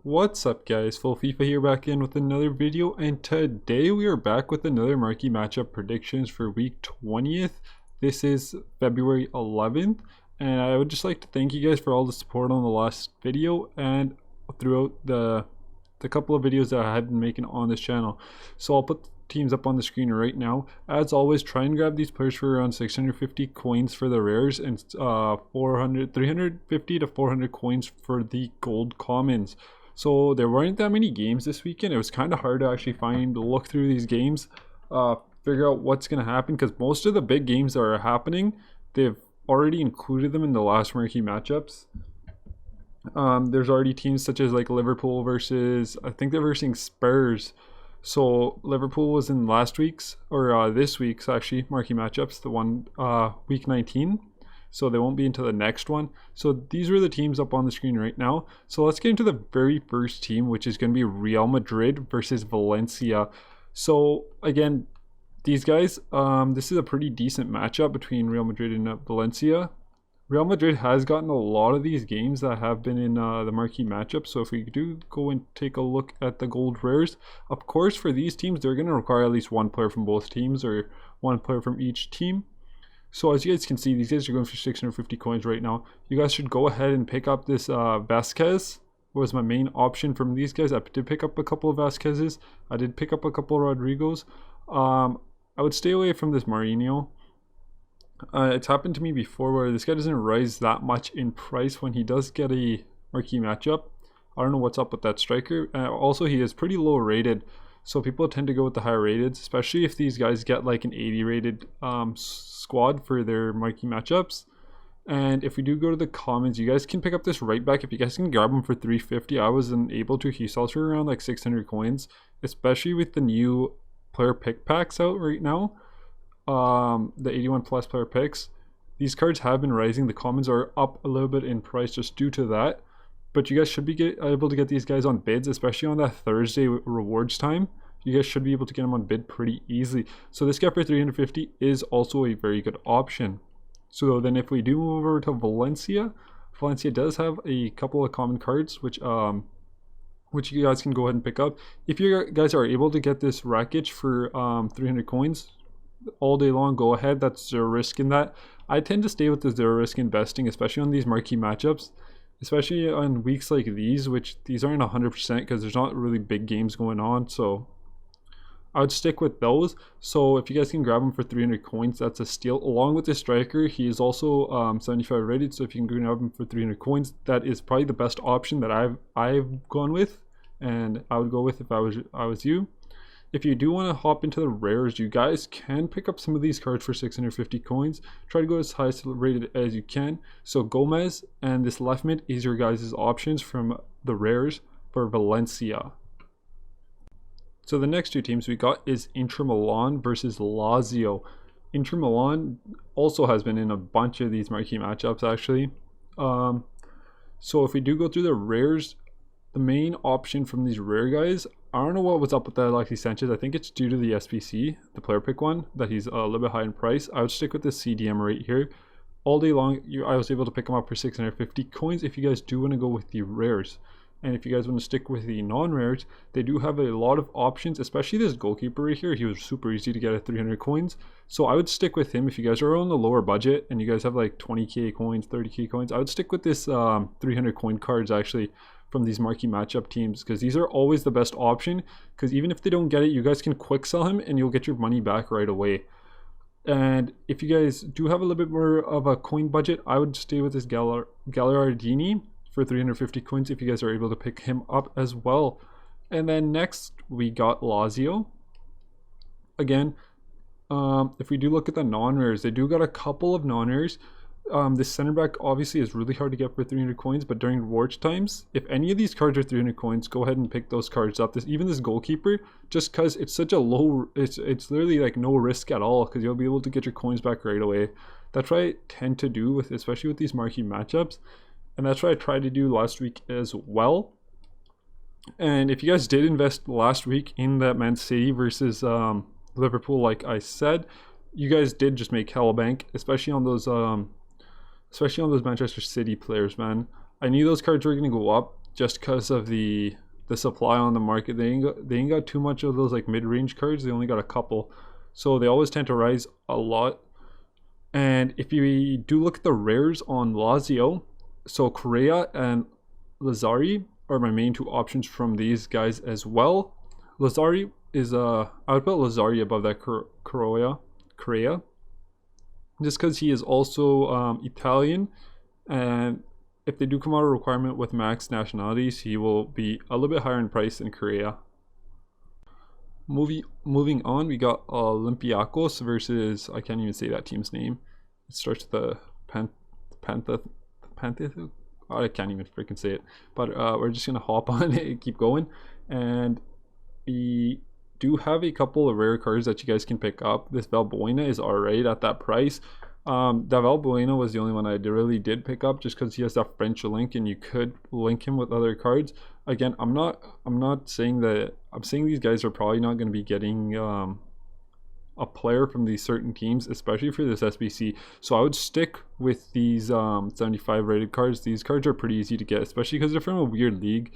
What's up guys, Full FIFA here back in with another video, and today we are back with another marquee matchup predictions for week 20th. This is February 11th, and I would just like to thank you guys for all the support on the last video and throughout the couple of videos that I have been making on this channel. So I'll put teams up on the screen right now. As always, try and grab these players for around 650 coins for the rares and 350 to 400 coins for the gold commons. So there weren't that many games this weekend. It was kind of hard to actually look through these games, figure out what's going to happen, because most of the big games that are happening, they've already included them in the last marquee matchups. There's already teams such as like Liverpool versus, I think they're versing Spurs. So Liverpool was in last week's, or this week's actually, marquee matchups, the one week 19. So they won't be into the next one. So these are the teams up on the screen right now. So let's get into the very first team, which is going to be Real Madrid versus Valencia. So again, these guys, this is a pretty decent matchup between Real Madrid and Valencia. Real Madrid has gotten a lot of these games that have been in the marquee matchup. So if we do go and take a look at the gold rares, of course for these teams, they're going to require at least one player from both teams or one player from each team. So as you guys can see, these guys are going for 650 coins right now. You guys should go ahead and pick up this Vasquez. Was my main option from these guys. I did pick up a couple of Vasquez's. I did pick up a couple of Rodrigos. I would stay away from this Marinho. It's happened to me before where this guy doesn't rise that much in price when he does get a marquee matchup. I don't know what's up with that striker. Also, he is pretty low rated. So people tend to go with the higher rated, especially if these guys get like an 80 rated squad for their marquee matchups. And if we do go to the commons, you guys can pick up this right back. If you guys can grab him for 350, I wasn't able to. He sells for around like 600 coins, especially with the new player pick packs out right now. The 81 plus player picks. These cards have been rising. The commons are up a little bit in price just due to that. But you guys should be able to get these guys on bids, especially on that Thursday rewards time. You guys should be able to get them on bid pretty easily. So this guy for 350 is also a very good option. So then if we do move over to Valencia, Valencia does have a couple of common cards, which you guys can go ahead and pick up. If you guys are able to get this Rakic for 300 coins all day long, go ahead. That's zero risk in that. I tend to stay with the zero risk investing, especially on these marquee matchups. Especially on weeks like these, which these aren't 100% because there's not really big games going on. So I would stick with those. So if you guys can grab him for 300 coins, that's a steal. Along with the striker, he is also 75 rated. So if you can grab him for 300 coins, that is probably the best option that I've gone with, and I would go with if I was you. If you do want to hop into the rares, you guys can pick up some of these cards for 650 coins. Try to go as highest rated as you can. So Gomez and this left mid is your guys' options from the rares for Valencia. So the next two teams we got is Inter Milan versus Lazio. Inter Milan also has been in a bunch of these marquee matchups actually. So if we do go through the rares, the main option from these rare guys, I don't know what was up with that Alexis Sanchez. I think it's due to the SBC, the player pick one, that he's a little bit high in price. I would stick with the CDM right here. All day long, I was able to pick him up for 650 coins if you guys do want to go with the rares. And if you guys want to stick with the non-rares, they do have a lot of options, especially this goalkeeper right here. He was super easy to get at 300 coins. So I would stick with him if you guys are on the lower budget and you guys have like 20k coins, 30k coins. I would stick with this 300 coin cards actually from these marquee matchup teams, because these are always the best option, because even if they don't get it, you guys can quick sell him and you'll get your money back right away. And if you guys do have a little bit more of a coin budget, I would stay with this Gallardini for 350 coins if you guys are able to pick him up as well. And then next we got Lazio. Again, if we do look at the non-rares, they do got a couple of non-rares. This center back obviously is really hard to get for 300 coins, but during rewards times, if any of these cards are 300 coins, go ahead and pick those cards up. Even this goalkeeper, just because it's such a low, it's literally like no risk at all, because you'll be able to get your coins back right away. That's what I tend to do with, especially with these marquee matchups, and that's what I tried to do last week as well. And if you guys did invest last week in that Man City versus Liverpool, like I said, you guys did just make hella bank, especially on those Manchester City players, man. I knew those cards were going to go up. just because of the supply on the market. They ain't got too much of those like mid-range cards. They only got a couple, so they always tend to rise a lot. And if you do look at the rares on Lazio, so Correa and Lazzari are my main two options from these guys as well. Lazzari is I would put Lazzari above that Correa, just because he is also Italian, and if they do come out a requirement with max nationalities, he will be a little bit higher in price than Correa. Moving on, we got Olympiacos versus, I can't even say that team's name. It starts with the Pantha. I can't even freaking say it. But we're just gonna hop on it and keep going. And we do have a couple of rare cards that you guys can pick up. This Valbuena is alright at that price. That Valbuena was the only one I really did pick up, just because he has that French link and you could link him with other cards. Again, I'm not saying that. I'm saying these guys are probably not going to be getting a player from these certain teams, especially for this SBC. So I would stick with these 75 rated cards. These cards are pretty easy to get, especially because they're from a weird league.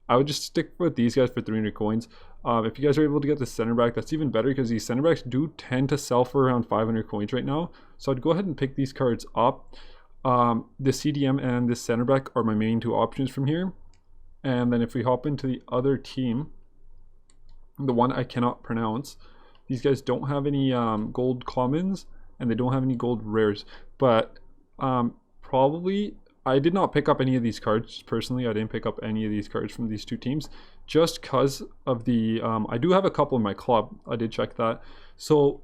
I would just stick with these guys for 300 coins. If you guys are able to get the center back, that's even better, because these center backs do tend to sell for around 500 coins right now. So I'd go ahead and pick these cards up. The CDM and this center back are my main two options from here. And then if we hop into the other team, the one I cannot pronounce, these guys don't have any gold commons and they don't have any gold rares. But probably, I did not pick up any of these cards personally. I didn't pick up any of these cards from these two teams, just because of the I do have a couple in my club. I did check that. So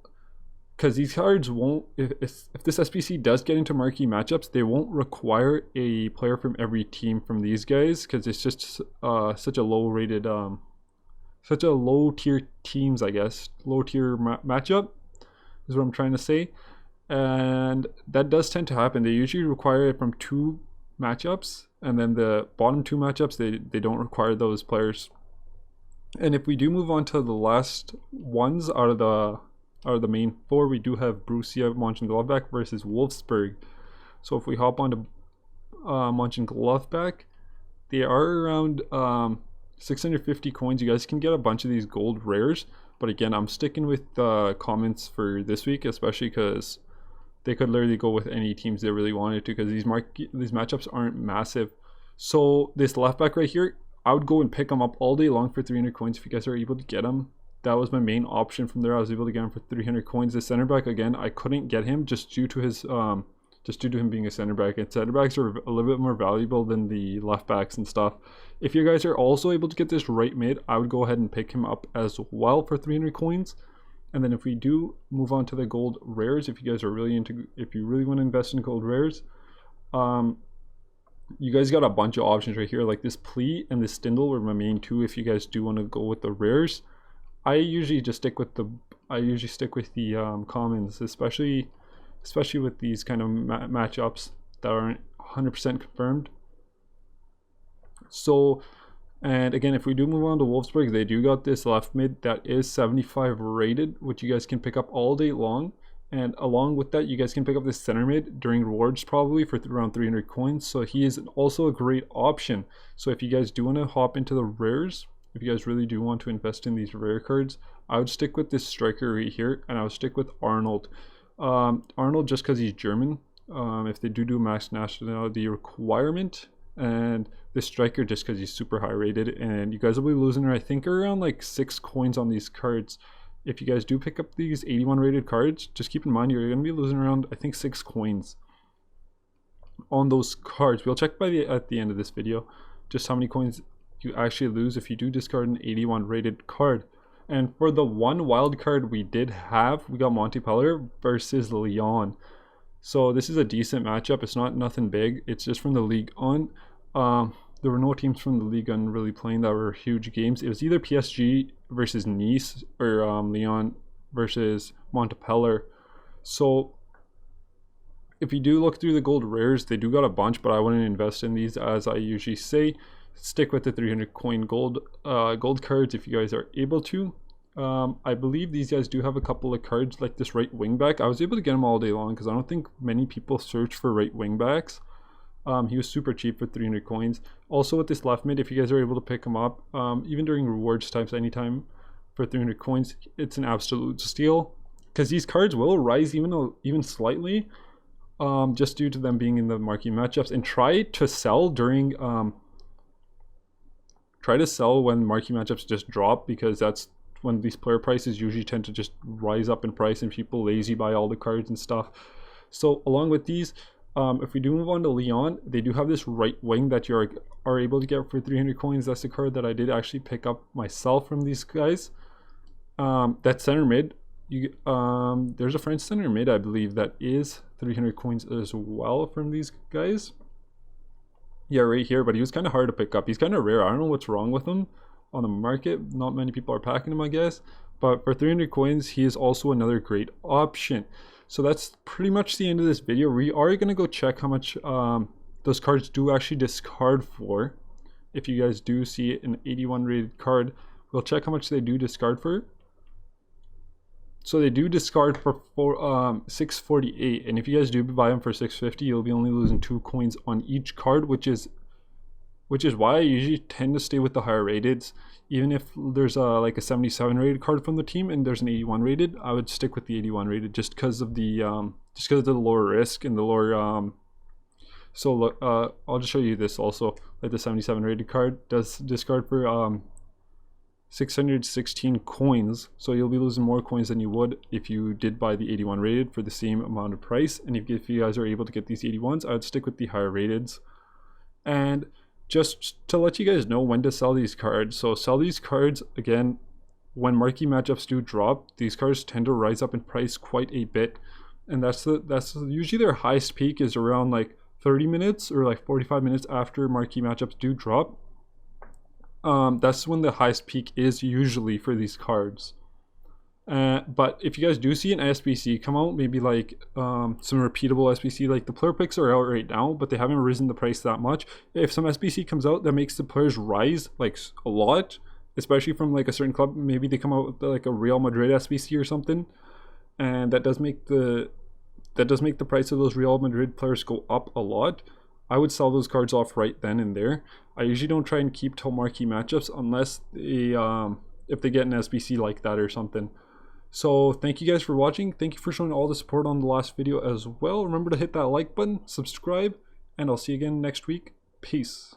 because these cards won't, if this SBC does get into marquee matchups, they won't require a player from every team from these guys, because it's just such a low rated such a low tier teams, I guess. Low tier matchup is what I'm trying to say. And that does tend to happen. They usually require it from 2 matchups, and then the bottom 2 matchups, they don't require those players. And if we do move on to the last ones out of the main 4, we do have Borussia Mönchengladbach versus Wolfsburg. So if we hop onto Mönchengladbach, they are around 650 coins. You guys can get a bunch of these gold rares, but again, I'm sticking with the comments for this week, especially because they could literally go with any teams they really wanted to, because these matchups aren't massive. So this left back right here, I would go and pick them up all day long for 300 coins if you guys are able to get them. That was my main option from there. I was able to get him for 300 coins. The center back, again, I couldn't get him just due to his just due to him being a center back. And center backs are a little bit more valuable than the left backs and stuff. If you guys are also able to get this right mid, I would go ahead and pick him up as well for 300 coins. And then if we do move on to the gold rares, if you guys are really into, if you really want to invest in gold rares, you guys got a bunch of options right here. Like this Plea and this Stindl were my main 2 if you guys do want to go with the rares. I usually just stick with the commons, especially with these kind of matchups that aren't 100% confirmed. So, and again, if we do move on to Wolfsburg, they do got this left mid that is 75 rated, which you guys can pick up all day long. And along with that, you guys can pick up this center mid during rewards probably for around 300 coins. So he is also a great option. So if you guys do want to hop into the rares, if you guys really do want to invest in these rare cards, I would stick with this striker right here, and I would stick with Arnold. Arnold just because he's German. If they do max nationality requirement, and this striker just because he's super high rated, and you guys will be losing, I think, around like 6 coins on these cards. If you guys do pick up these 81 rated cards, just keep in mind you're going to be losing around, I think, 6 coins on those cards. We'll check at the end of this video just how many coins you actually lose if you do discard an 81 rated card. And for the one wild card we did have, we got Montpellier versus Lyon. So this is a decent matchup. It's not nothing big. It's just from the Ligue 1. There were no teams from the Ligue 1 really playing that were huge games. It was either PSG versus Nice or Lyon versus Montpellier. So if you do look through the gold rares, they do got a bunch, but I wouldn't invest in these, as I usually say. Stick with the 300 coin gold cards if you guys are able to. I believe these guys do have a couple of cards like this right wing back. I was able to get them all day long because I don't think many people search for right wing backs. He was super cheap for 300 coins. Also with this left mid, if you guys are able to pick him up, even during rewards times, anytime for 300 coins, it's an absolute steal. Because these cards will rise even slightly, just due to them being in the marquee matchups. And try to sell during, try to sell when marquee matchups just drop, because that's when these player prices usually tend to just rise up in price and people lazy buy all the cards and stuff. So along with these, if we do move on to Leon, they do have this right wing that you are able to get for 300 coins. That's the card that I did actually pick up myself from these guys. That center mid, there's a French center mid, I believe, that is 300 coins as well from these guys. Yeah, right here, but he was kind of hard to pick up. He's kind of rare. I don't know what's wrong with him on the market. Not many people are packing him, I guess. But for 300 coins, he is also another great option. So that's pretty much the end of this video. We are going to go check how much those cards do actually discard for. If you guys do see an 81 rated card, we'll check how much they do discard for. So they do discard for 648, and if you guys do buy them for 650, you'll be only losing 2 coins on each card, which is why I usually tend to stay with the higher rateds. Even if there's like a 77 rated card from the team and there's an 81 rated, I would stick with the 81 rated just because of the lower risk and the lower so look, I'll just show you this also. Like the 77 rated card does discard for 616 coins, so you'll be losing more coins than you would if you did buy the 81 rated for the same amount of price. And if you guys are able to get these 81s, I would stick with the higher rateds. And just to let you guys know when to sell these cards, so sell these cards again when marquee matchups do drop. These cards tend to rise up in price quite a bit, and that's usually their highest peak is around like 30 minutes or like 45 minutes after marquee matchups do drop. That's when the highest peak is usually for these cards. But if you guys do see an SBC come out, maybe like some repeatable SBC, like the player picks are out right now, but they haven't risen the price that much. If some SBC comes out that makes the players rise like a lot, especially from like a certain club, maybe they come out with like a Real Madrid SBC or something, and that does make the price of those Real Madrid players go up a lot, I would sell those cards off right then and there. I usually don't try and keep till marquee matchups unless they if they get an SBC like that or something. So thank you guys for watching. Thank you for showing all the support on the last video as well. Remember to hit that like button, subscribe, and I'll see you again next week. Peace.